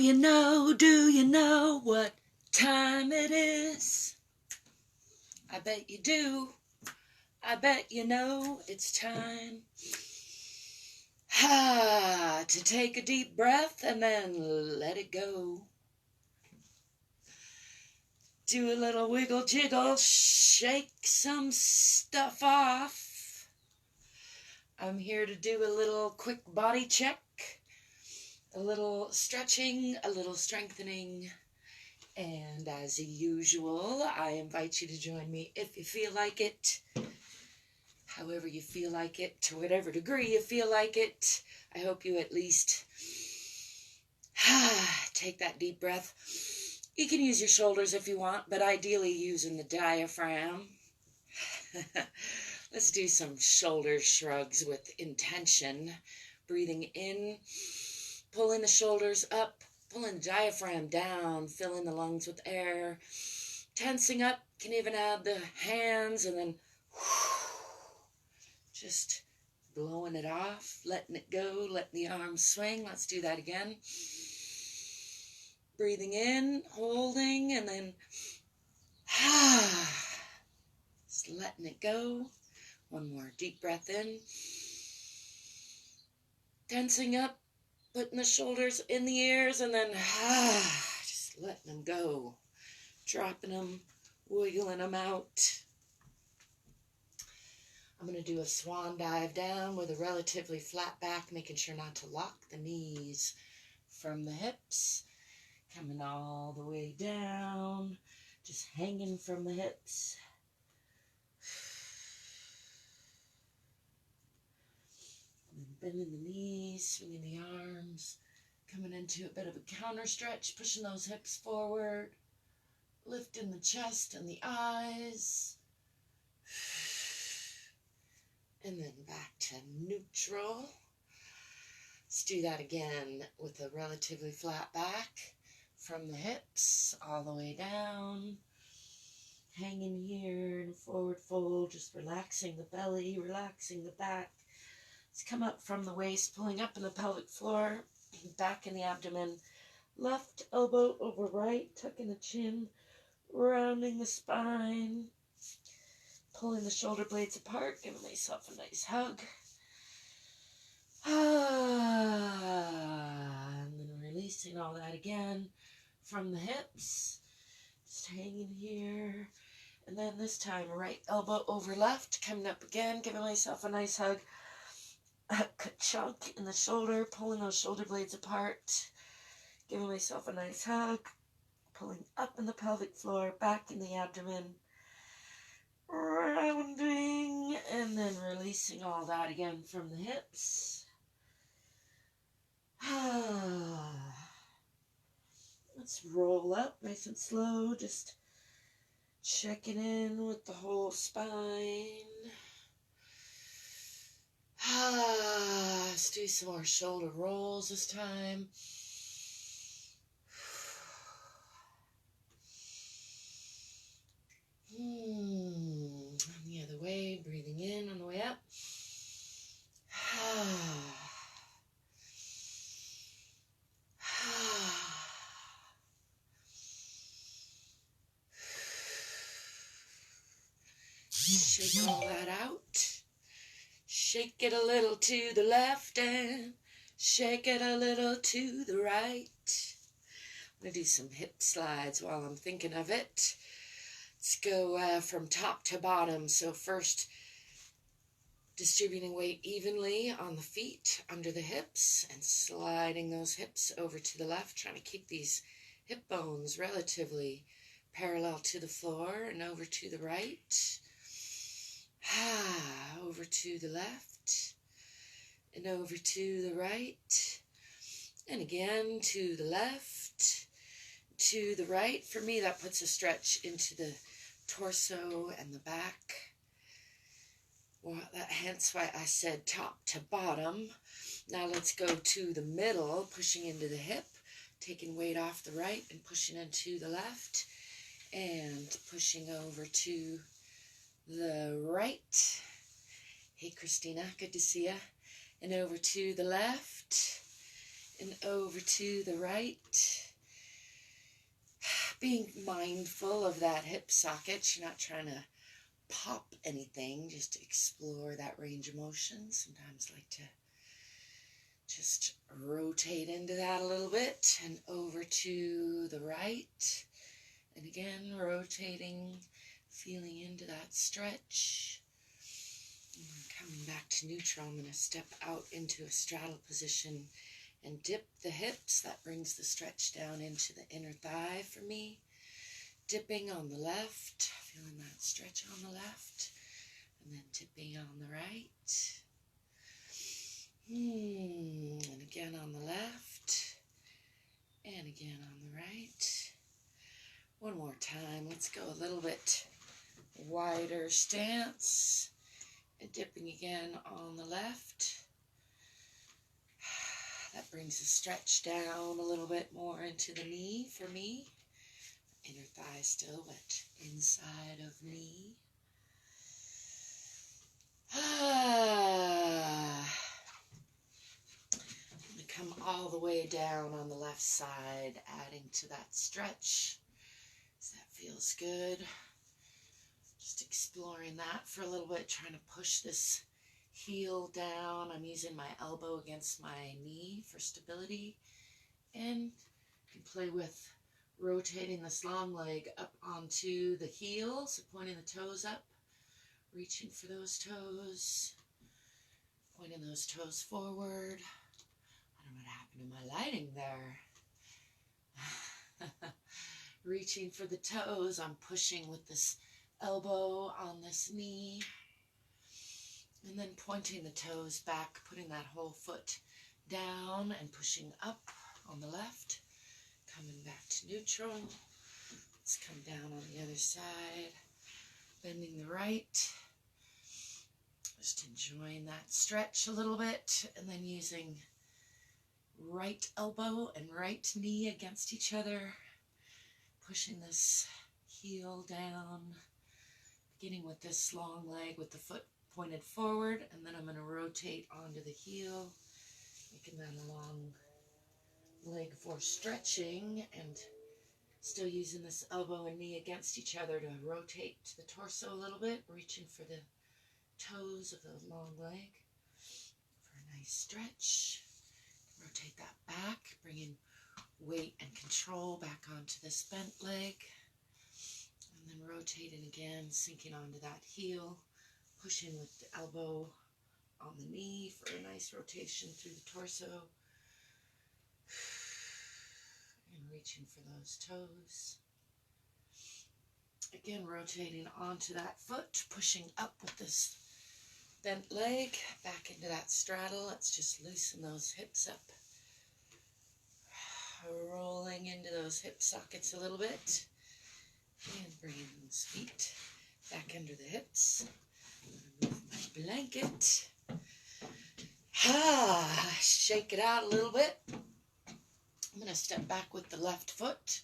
Do you know what time it is? I bet you do. I bet you know it's time to take a deep breath and then let it go. Do a little wiggle jiggle, shake some stuff off. I'm here to do a little quick body check, a little stretching, a little strengthening. And as usual, I invite you to join me if you feel like it, however you feel like it, to whatever degree you feel like it. I hope you at least take that deep breath. You can use your shoulders if you want, but ideally using the diaphragm. Let's do some shoulder shrugs with intention. Breathing in, pulling the shoulders up, pulling the diaphragm down, filling the lungs with air. Tensing up, can even add the hands, and then just blowing it off, letting it go, letting the arms swing. Let's do that again. Breathing in, holding, and then just letting it go. One more deep breath in. Tensing up, putting the shoulders in the ears, and then just letting them go. Dropping them, wiggling them out. I'm going to do a swan dive down with a relatively flat back, making sure not to lock the knees from the hips. Coming all the way down, just hanging from the hips. And then bending the knees, swinging the arms, coming into a bit of a counter stretch, pushing those hips forward, lifting the chest and the eyes. And then back to neutral. Let's do that again with a relatively flat back. From the hips all the way down, hanging here in a forward fold, just relaxing the belly, relaxing the back. Let's come up from the waist, pulling up in the pelvic floor, back in the abdomen, left elbow over right, tucking the chin, rounding the spine, pulling the shoulder blades apart, giving myself a nice hug. And then releasing all that again. From the hips, just hanging here, and then this time right elbow over left, coming up again, giving myself a nice hug, a chunk in the shoulder, pulling those shoulder blades apart, giving myself a nice hug, pulling up in the pelvic floor, back in the abdomen, rounding, and then releasing all that again from the hips. Let's roll up nice and slow, just checking in with the whole spine. Let's do some more shoulder rolls this time. And the other way, breathing in on the way up. Shake all that out. Shake it a little to the left and shake it a little to the right. I'm going to do some hip slides while I'm thinking of it. Let's go from top to bottom. So first, distributing weight evenly on the feet, under the hips, and sliding those hips over to the left, trying to keep these hip bones relatively parallel to the floor, and over to the right. Over to the left, and over to the right, and again to the left, to the right. For me, that puts a stretch into the torso and the back. Well, hence why I said top to bottom. Now let's go to the middle, pushing into the hip, taking weight off the right and pushing into the left, and pushing over to the right. Hey Christina, good to see ya. And over to the left, and over to the right. Being mindful of that hip socket. You're not trying to pop anything, just to explore that range of motion. Sometimes I like to just rotate into that a little bit and over to the right. And again, rotating, feeling into that stretch. And coming back to neutral, I'm going to step out into a straddle position and dip the hips. That brings the stretch down into the inner thigh for me. Dipping on the left, feeling that stretch on the left, and then dipping on the right. And again on the left, and again on the right. One more time. Let's go a little bit wider stance, and dipping again on the left. That brings the stretch down a little bit more into the knee for me. Inner thigh still, but inside of knee. I'm going to come all the way down on the left side, adding to that stretch. So that feels good. Just exploring that for a little bit, trying to push this heel down. I'm using my elbow against my knee for stability. And you can play with rotating this long leg up onto the heel, so pointing the toes up, reaching for those toes, pointing those toes forward. I don't know what happened to my lighting there. Reaching for the toes, I'm pushing with this elbow on this knee, and then pointing the toes back, putting that whole foot down and pushing up on the left. Coming back to neutral. Let's come down on the other side. Bending the right. Just enjoying that stretch a little bit. And then using right elbow and right knee against each other. Pushing this heel down. Beginning with this long leg with the foot pointed forward. And then I'm going to rotate onto the heel. Making that a long leg for stretching, and still using this elbow and knee against each other to rotate the torso a little bit, reaching for the toes of the long leg for a nice stretch. Rotate that back, bringing weight and control back onto this bent leg, and then rotating again, sinking onto that heel, pushing with the elbow on the knee for a nice rotation through the torso. And reaching for those toes. Again, rotating onto that foot, pushing up with this bent leg, back into that straddle. Let's just loosen those hips up. Rolling into those hip sockets a little bit. And bringing those feet back under the hips. Move my blanket. Shake it out a little bit. I'm going to step back with the left foot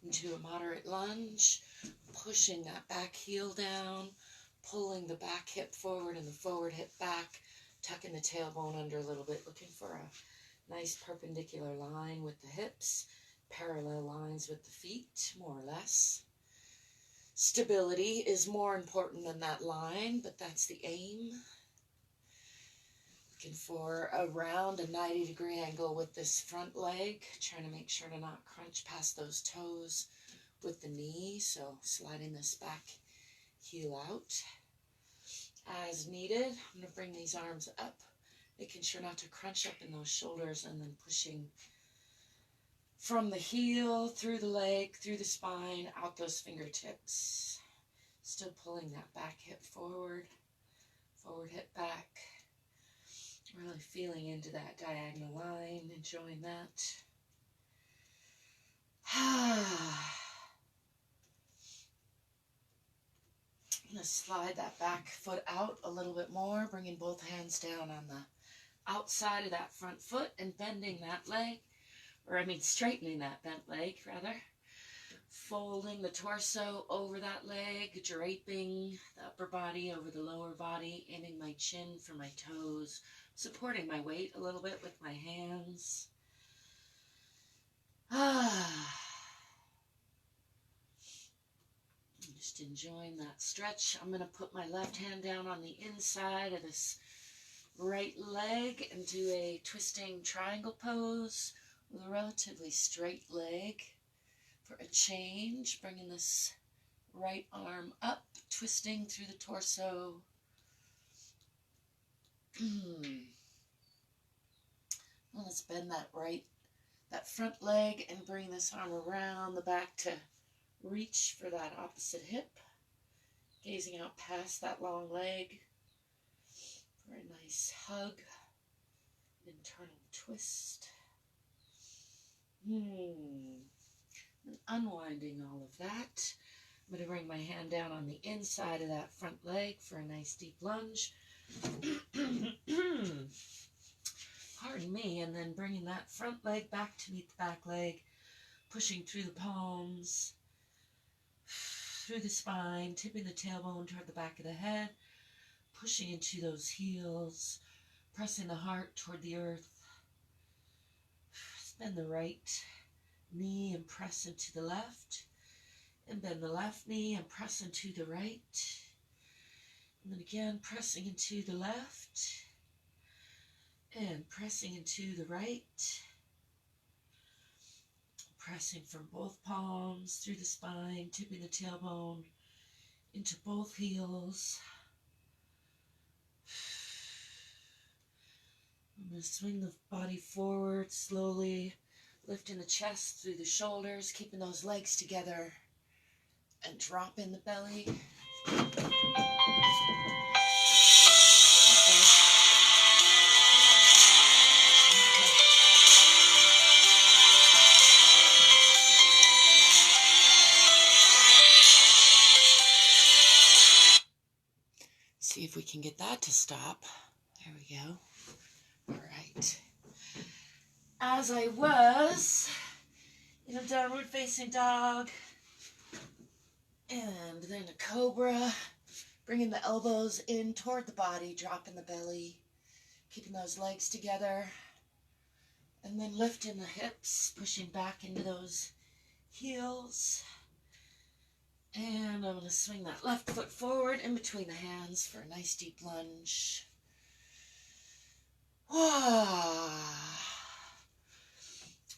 into a moderate lunge, pushing that back heel down, pulling the back hip forward and the forward hip back, tucking the tailbone under a little bit, looking for a nice perpendicular line with the hips, parallel lines with the feet, more or less. Stability is more important than that line, but that's the aim. Looking for around a 90-degree angle with this front leg, trying to make sure to not crunch past those toes with the knee, so sliding this back heel out as needed. I'm going to bring these arms up, making sure not to crunch up in those shoulders, and then pushing from the heel, through the leg, through the spine, out those fingertips. Still pulling that back hip forward, forward hip back. Really feeling into that diagonal line, enjoying that. I'm going to slide that back foot out a little bit more, bringing both hands down on the outside of that front foot and bending that leg, straightening that bent leg, rather. Folding the torso over that leg, draping the upper body over the lower body, aiming my chin for my toes, supporting my weight a little bit with my hands. enjoying that stretch. I'm going to put my left hand down on the inside of this right leg and do a twisting triangle pose with a relatively straight leg for a change, bringing this right arm up, twisting through the torso. Well, let's bend that front leg and bring this arm around the back to reach for that opposite hip, gazing out past that long leg for a nice hug, internal twist. And unwinding all of that, I'm going to bring my hand down on the inside of that front leg for a nice deep lunge. Pardon me, and then bringing that front leg back to meet the back leg, pushing through the palms, through the spine, tipping the tailbone toward the back of the head, pushing into those heels, pressing the heart toward the earth. Bend the right knee and press into the left, and bend the left knee and press into the right, and then again pressing into the left, and pressing into the right, pressing from both palms through the spine, tipping the tailbone into both heels. I'm going to swing the body forward slowly, lifting the chest through the shoulders, keeping those legs together, and drop in the belly. See if we can get that to stop. There we go. All right. As I was in a downward facing dog, and then a cobra, bringing the elbows in toward the body, dropping the belly, keeping those legs together, and then lifting the hips, pushing back into those heels. And I'm going to swing that left foot forward in between the hands for a nice deep lunge.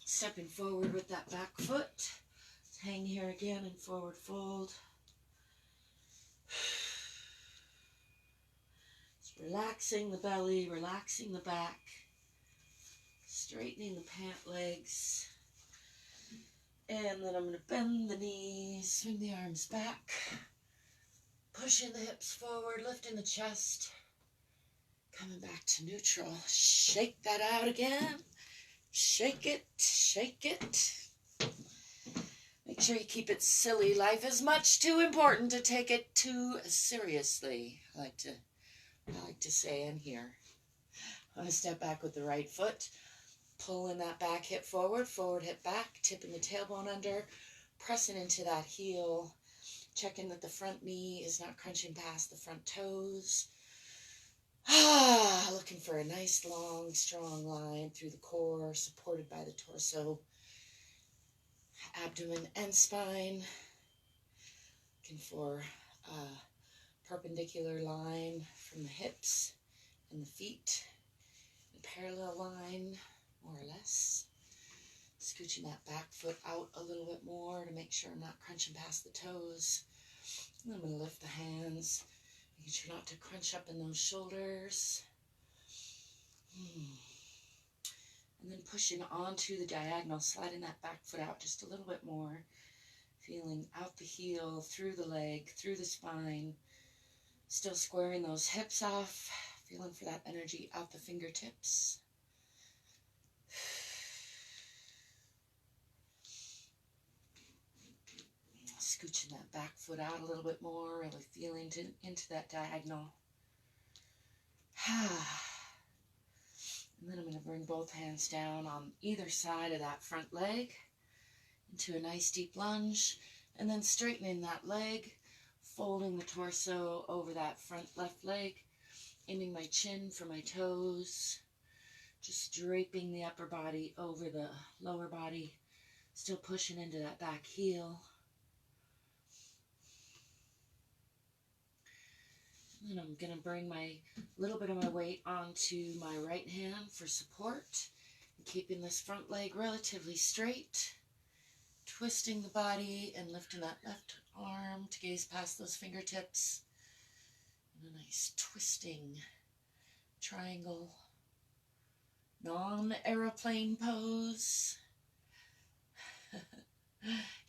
Stepping forward with that back foot. Hang here again in forward fold. Just relaxing the belly, relaxing the back, straightening the pant legs. And then I'm going to bend the knees, swing the arms back, pushing the hips forward, lifting the chest, coming back to neutral. Shake that out again. Shake it, shake it. Make sure you keep it silly. Life is much too important to take it too seriously. I like to say in here. I'm going to step back with the right foot. Pulling that back hip forward, forward hip back, tipping the tailbone under, pressing into that heel, checking that the front knee is not crunching past the front toes. Looking for a nice, long, strong line through the core, supported by the torso, abdomen, and spine. Looking for a perpendicular line from the hips and the feet, a parallel line, more or less. Scooching that back foot out a little bit more to make sure I'm not crunching past the toes. And I'm going to lift the hands, making sure not to crunch up in those shoulders. And then pushing onto the diagonal, sliding that back foot out just a little bit more. Feeling out the heel, through the leg, through the spine. Still squaring those hips off, feeling for that energy out the fingertips. Scooching that back foot out a little bit more, really feeling into that diagonal. And then I'm going to bring both hands down on either side of that front leg into a nice deep lunge, and then straightening that leg, folding the torso over that front left leg, aiming my chin for my toes, just draping the upper body over the lower body, still pushing into that back heel. And I'm going to bring my little bit of my weight onto my right hand for support. And keeping this front leg relatively straight. Twisting the body and lifting that left arm to gaze past those fingertips. And a nice twisting triangle, non-aeroplane pose.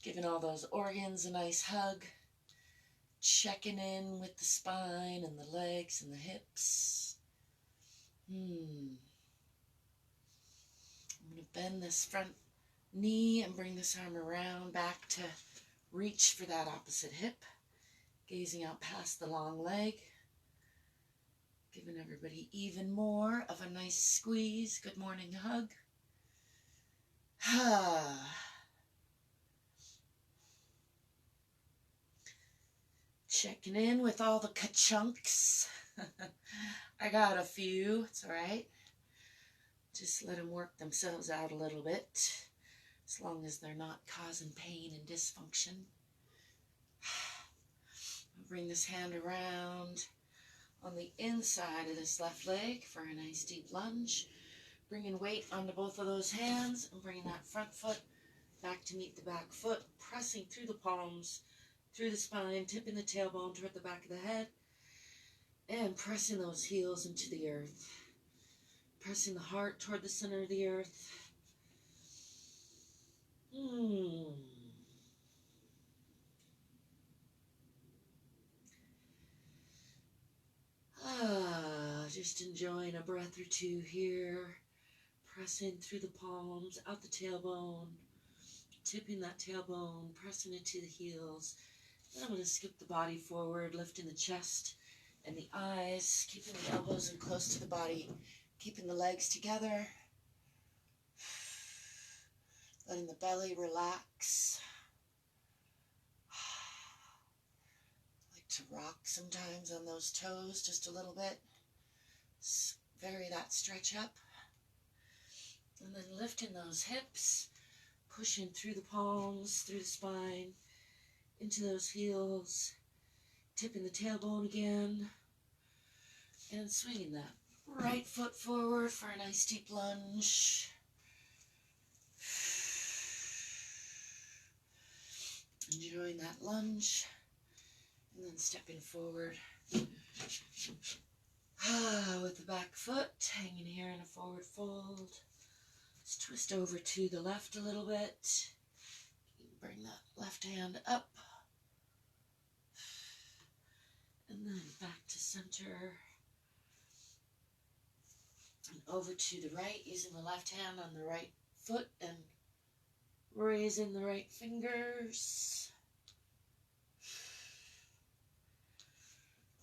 Giving all those organs a nice hug. Checking in with the spine and the legs and the hips. I'm going to bend this front knee and bring this arm around back to reach for that opposite hip. Gazing out past the long leg. Giving everybody even more of a nice squeeze. Good morning hug. Checking in with all the ka-chunks. I got a few. It's all right. Just let them work themselves out a little bit. As long as they're not causing pain and dysfunction. I'll bring this hand around on the inside of this left leg for a nice deep lunge. Bringing weight onto both of those hands and bringing that front foot back to meet the back foot. Pressing through the palms, through the spine, tipping the tailbone toward the back of the head. And pressing those heels into the earth. Pressing the heart toward the center of the earth. Just enjoying a breath or two here. Pressing through the palms, out the tailbone. Tipping that tailbone, pressing it to the heels. Then I'm going to scoop the body forward, lifting the chest and the eyes. Keeping the elbows in close to the body. Keeping the legs together. Letting the belly relax. I like to rock sometimes on those toes just a little bit. Vary that stretch up. And then lifting those hips. Pushing through the palms, through the spine. Into those heels. Tipping the tailbone again. And swinging that right foot forward for a nice deep lunge. Enjoying that lunge, and then stepping forward with the back foot hanging here in a forward fold. Let's twist over to the left a little bit. Bring that left hand up, and then back to center, and over to the right, using the left hand on the right foot and raising the right fingers.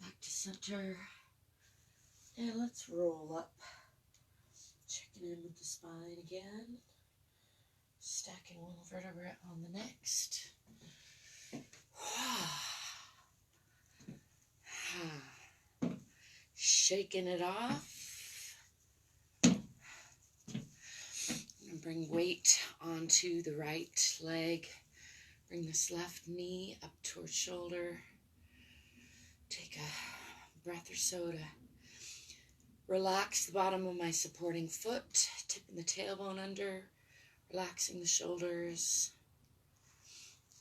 Back to center. And let's roll up. Checking in with the spine again. Stacking one vertebra on the next. Shaking it off. Bring weight onto the right leg. Bring this left knee up towards shoulder. Take a breath or so to relax the bottom of my supporting foot. Tipping the tailbone under. Relaxing the shoulders.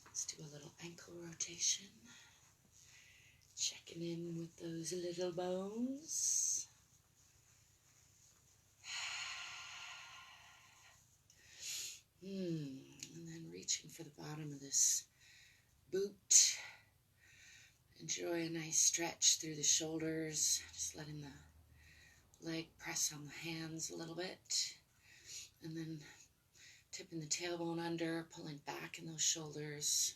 Let's do a little ankle rotation. Checking in with those little bones. And then reaching for the bottom of this boot. Enjoy a nice stretch through the shoulders. Just letting the leg press on the hands a little bit. And then tipping the tailbone under, pulling back in those shoulders.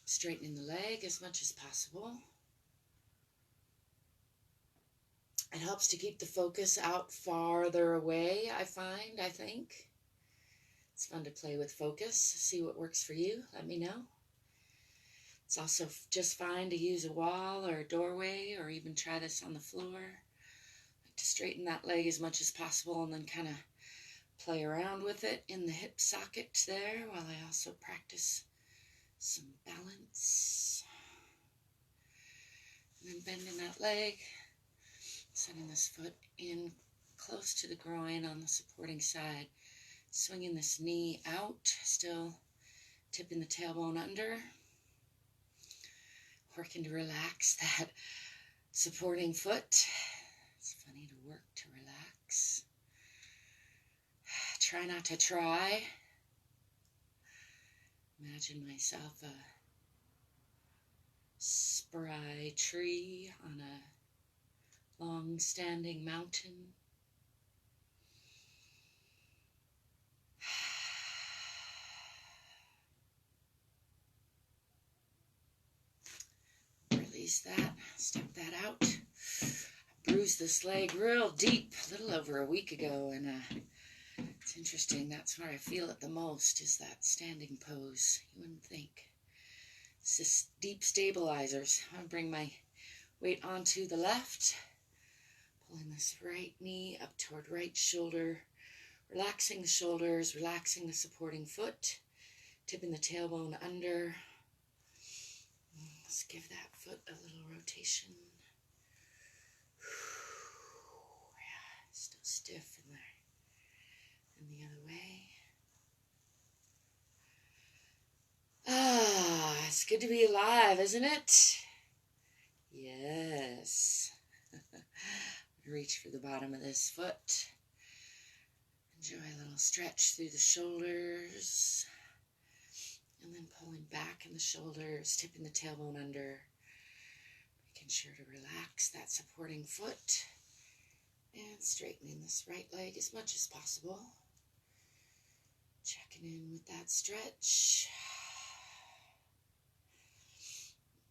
Straightening the leg as much as possible. It helps to keep the focus out farther away, I think. It's fun to play with focus, see what works for you, let me know. It's also just fine to use a wall or a doorway, or even try this on the floor. I like to straighten that leg as much as possible and then kind of play around with it in the hip socket there while I also practice some balance. And then bending that leg, setting this foot in close to the groin on the supporting side, swinging this knee out, still tipping the tailbone under, working to relax that supporting foot. It's funny to work to relax. Try not to try. Imagine myself a spry tree on a long-standing mountain. Release that, step that out. I bruised this leg real deep a little over a week ago, and it's interesting, that's where I feel it the most, is that standing pose. You wouldn't think. It's just deep stabilizers. I'm going to bring my weight onto the left, pulling this right knee up toward right shoulder, relaxing the shoulders, relaxing the supporting foot, tipping the tailbone under. Let's give that foot a little rotation. Yeah, still stiff in there. And the other way. Ah, it's good to be alive, isn't it? Yes. Reach for the bottom of this foot. Enjoy a little stretch through the shoulders. And then pulling back in the shoulders, tipping the tailbone under. Making sure to relax that supporting foot. And straightening this right leg as much as possible. Checking in with that stretch.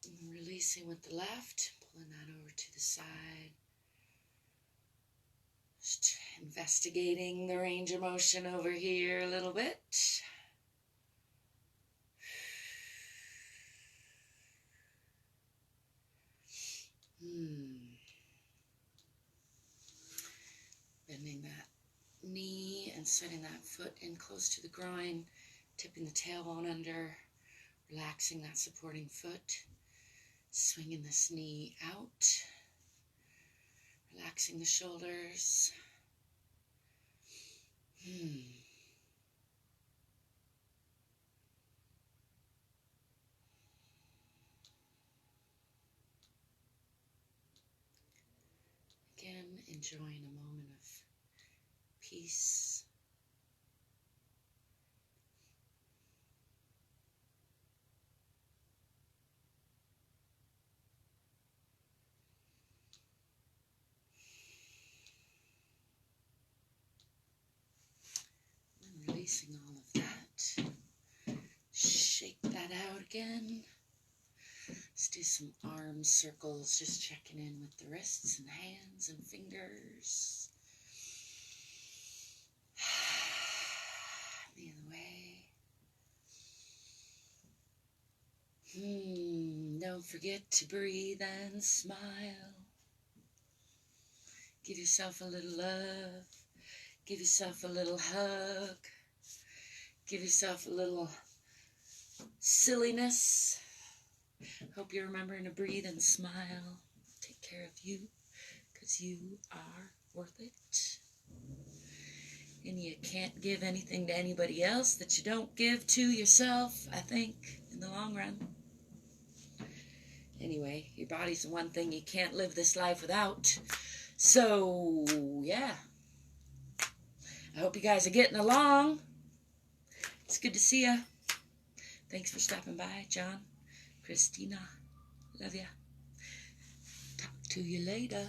And releasing with the left, pulling that over to the side. Just investigating the range of motion over here a little bit. Bending that knee and setting that foot in close to the groin, tipping the tailbone under, relaxing that supporting foot, swinging this knee out, relaxing the shoulders. Again, enjoying a moment of peace. And releasing all of that. Shake that out again. Let's do some arm circles, just checking in with the wrists and hands and fingers. The other way. Don't forget to breathe and smile. Give yourself a little love. Give yourself a little hug. Give yourself a little silliness. Hope you're remembering to breathe and smile. Take care of you, because you are worth it. And you can't give anything to anybody else that you don't give to yourself, I think, in the long run. Anyway, your body's the one thing you can't live this life without. So, yeah. I hope you guys are getting along. It's good to see ya. Thanks for stopping by, John. Christina, love ya. Talk to you later.